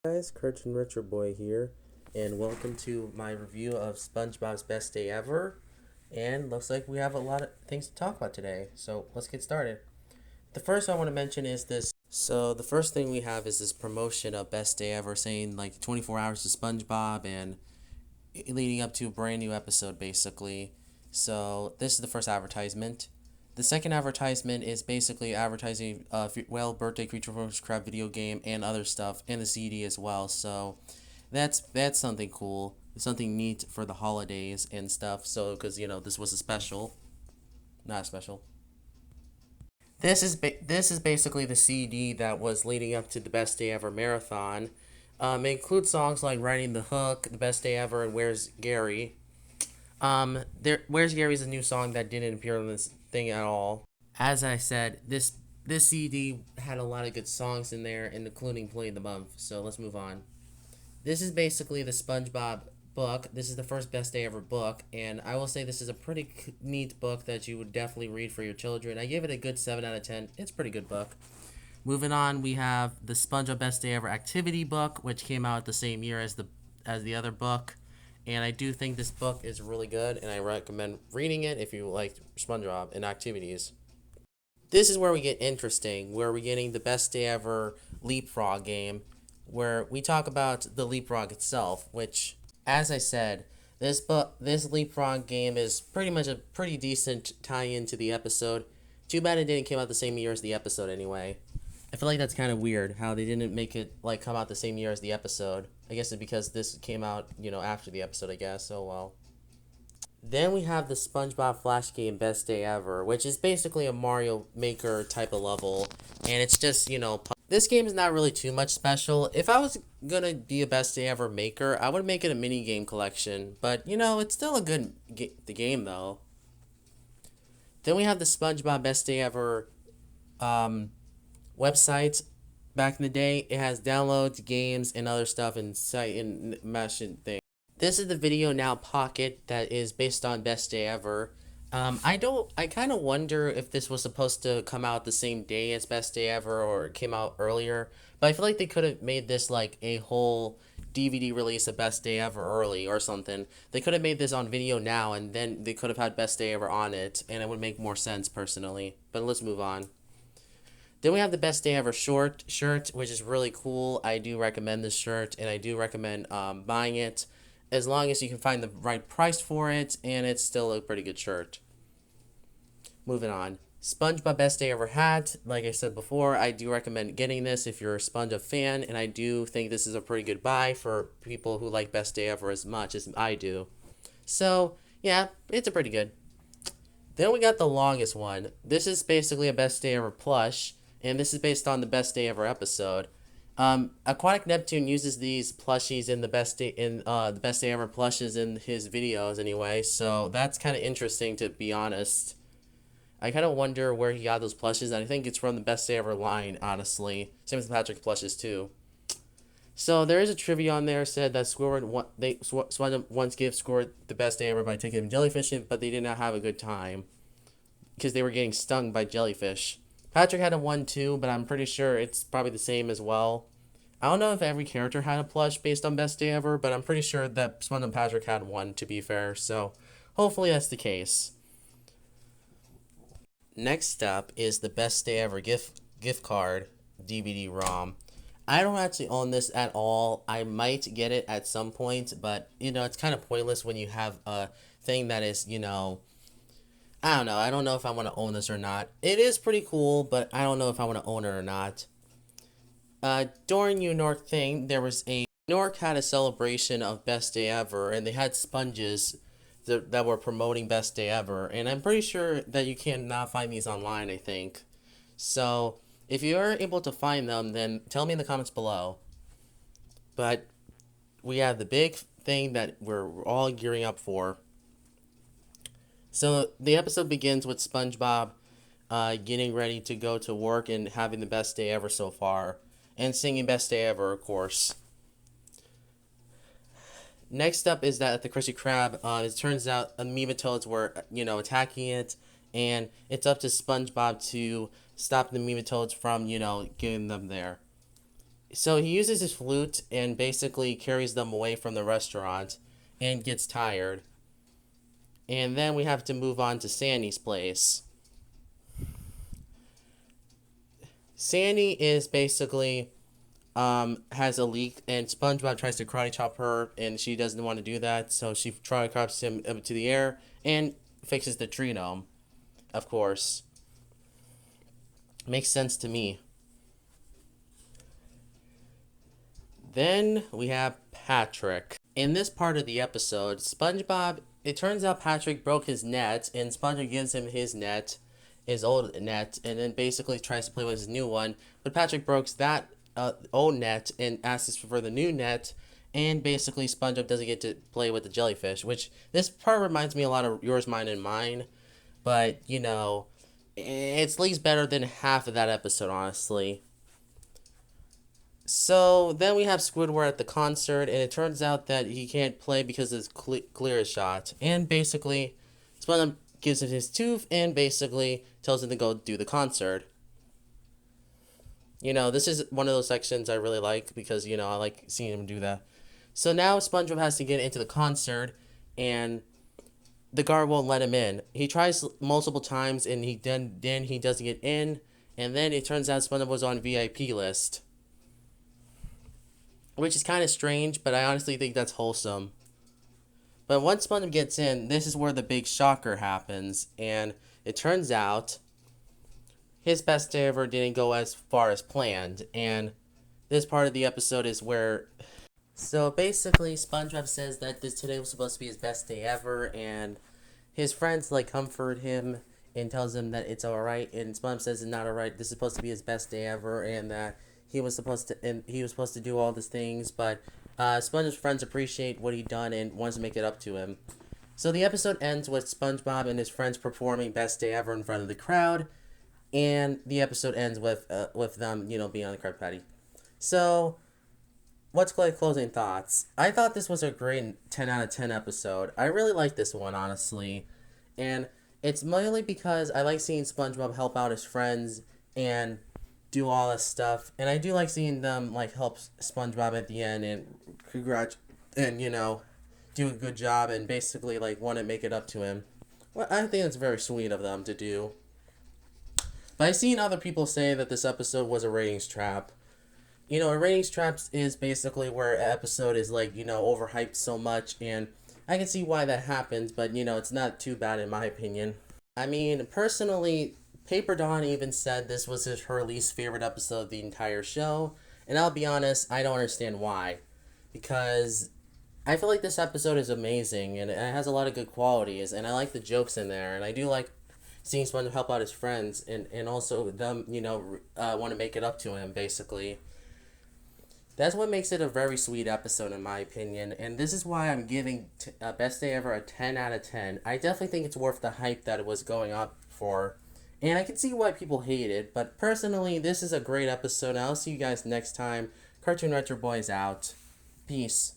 Guys, Kurt and Richard Boy here, and welcome to my review of SpongeBob's Best Day Ever. And looks like we have a lot of things to talk about today, so let's get started. The first I want to mention is this. So the first thing we have is this promotion of Best Day Ever, saying like 24 hours to SpongeBob and leading up to a brand new episode, basically. So this is the first advertisement. The second advertisement is basically advertising birthday creature features crab video game and other stuff and the CD as well. So that's something cool, something neat for the holidays and stuff. So because this was a special, not a special. This is basically the CD that was leading up to the Best Day Ever marathon. It includes songs like "Riding the Hook," "The Best Day Ever," and "Where's Gary." "Where's Gary" is a new song that didn't appear on this thing at all. As I said, this CD had a lot of good songs in there, including "Play of the Month." So let's move on. This is basically the SpongeBob book. This is the first Best Day Ever book, and I will say this is a pretty neat book that you would definitely read for your children. I give it a good 7 out of 10. It's a pretty good book. Moving on, we have the SpongeBob Best Day Ever activity book, which came out the same year as the other book. And I do think this book is really good, and I recommend reading it if you like SpongeBob and activities. This is where we get interesting, where we're getting the Best Day Ever leapfrog game, where we talk about the leapfrog itself, which, as I said, this leapfrog game is pretty much a pretty decent tie-in to the episode. Too bad it didn't come out the same year as the episode anyway. I feel like that's kind of weird how they didn't make it like come out the same year as the episode. I guess it's because this came out, after the episode, I guess. Oh well. Then we have the SpongeBob Flash game Best Day Ever, which is basically a Mario Maker type of level, and it's just, this game is not really too much special. If I was gonna be a Best Day Ever maker, I would make it a mini game collection, but it's still a good the game though. Then we have the SpongeBob Best Day Ever website. Back in the day, it has downloads, games, and other stuff and site and mesh and things. This is the Video Now Pocket that is based on Best Day Ever. I kind of wonder if this was supposed to come out the same day as Best Day Ever or it came out earlier. But I feel like they could have made this like a whole DVD release of Best Day Ever early or something. They could have made this on Video Now and then they could have had Best Day Ever on it, and it would make more sense personally. But let's move on. Then we have the Best Day Ever shirt, which is really cool. I do recommend this shirt, and I do recommend buying it as long as you can find the right price for it, and it's still a pretty good shirt. Moving on. SpongeBob Best Day Ever hat. Like I said before, I do recommend getting this if you're a SpongeBob fan, and I do think this is a pretty good buy for people who like Best Day Ever as much as I do. So, yeah, it's a pretty good. Then we got the longest one. This is basically a Best Day Ever plush, and this is based on the Best Day Ever episode. Aquatic Neptune uses these plushies in the Best Day Ever plushes in his videos anyway, so that's kind of interesting to be honest. I kind of wonder where he got those plushes, and I think it's from the Best Day Ever line, honestly. Same as Patrick plushes too. So there is a trivia on there said that Squidward once gave Squidward the Best Day Ever by taking him jellyfishing, but they did not have a good time because they were getting stung by jellyfish. Patrick had a one too, but I'm pretty sure it's probably the same as well. I don't know if every character had a plush based on Best Day Ever, but I'm pretty sure that Swan and Patrick had one, to be fair, so hopefully that's the case. Next up is the Best Day Ever gift card DVD-ROM. I don't actually own this at all. I might get it at some point, but, it's kind of pointless when you have a thing that is, I don't know. I don't know if I want to own this or not. It is pretty cool, but I don't know if I want to own it or not. During New York thing, there was New York had a celebration of Best Day Ever, and they had sponges that were promoting Best Day Ever, and I'm pretty sure that you cannot find these online, I think. So, if you are able to find them, then tell me in the comments below. But we have the big thing that we're all gearing up for. So the episode begins with SpongeBob getting ready to go to work and having the best day ever so far. And singing Best Day Ever, of course. Next up is that at the Krusty Krab, it turns out Nematodes were, attacking it. And it's up to SpongeBob to stop the Nematodes from, getting them there. So he uses his flute and basically carries them away from the restaurant and gets tired. And then we have to move on to Sandy's place. Sandy is basically has a leak, and SpongeBob tries to karate chop her, and she doesn't want to do that, so she karate chops him up to the air and fixes the tree gnome. Of course, makes sense to me. Then we have Patrick. In this part of the episode, SpongeBob, it turns out Patrick broke his net, and SpongeBob gives him his net, his old net, and then basically tries to play with his new one. But Patrick breaks that old net and asks for the new net, and basically SpongeBob doesn't get to play with the jellyfish, which this part reminds me a lot of Yours, Mine, and Mine. But, it's at least better than half of that episode, honestly. So then we have Squidward at the concert, and it turns out that he can't play because it's clear shot. And basically, SpongeBob gives him his tooth and basically tells him to go do the concert. This is one of those sections I really like because, I like seeing him do that. So now SpongeBob has to get into the concert, and the guard won't let him in. He tries multiple times, and then he doesn't get in, and then it turns out SpongeBob was on VIP list, which is kind of strange, but I honestly think that's wholesome. But once SpongeBob gets in, this is where the big shocker happens, and it turns out his best day ever didn't go as far as planned, and this part of the episode is where... So basically, SpongeBob says that today was supposed to be his best day ever, and his friends comfort him and tells him that it's alright, and SpongeBob says it's not alright, this is supposed to be his best day ever, and that he was supposed to do all these things, but SpongeBob's friends appreciate what he done and wants to make it up to him. So the episode ends with SpongeBob and his friends performing Best Day Ever in front of the crowd, and the episode ends with them, being on the Krabby Patty. So, what's closing thoughts? I thought this was a great 10 out of 10 episode. I really like this one, honestly, and it's mainly because I like seeing SpongeBob help out his friends and do all this stuff, and I do like seeing them help SpongeBob at the end and and do a good job and basically want to make it up to him. Well, I think it's very sweet of them to do. But I've seen other people say that this episode was a ratings trap. A ratings trap is basically where an episode is overhyped so much, and I can see why that happens, but it's not too bad in my opinion. I mean, personally, Paper Dawn even said this was her least favorite episode of the entire show, and I'll be honest, I don't understand why. Because I feel like this episode is amazing, and it has a lot of good qualities, and I like the jokes in there, and I do like seeing SpongeBob help out his friends, and also them, want to make it up to him, basically. That's what makes it a very sweet episode, in my opinion, and this is why I'm giving Best Day Ever a 10 out of 10. I definitely think it's worth the hype that it was going up for. And I can see why people hate it, but personally, this is a great episode. I'll see you guys next time. Cartoon Retro Boys out. Peace.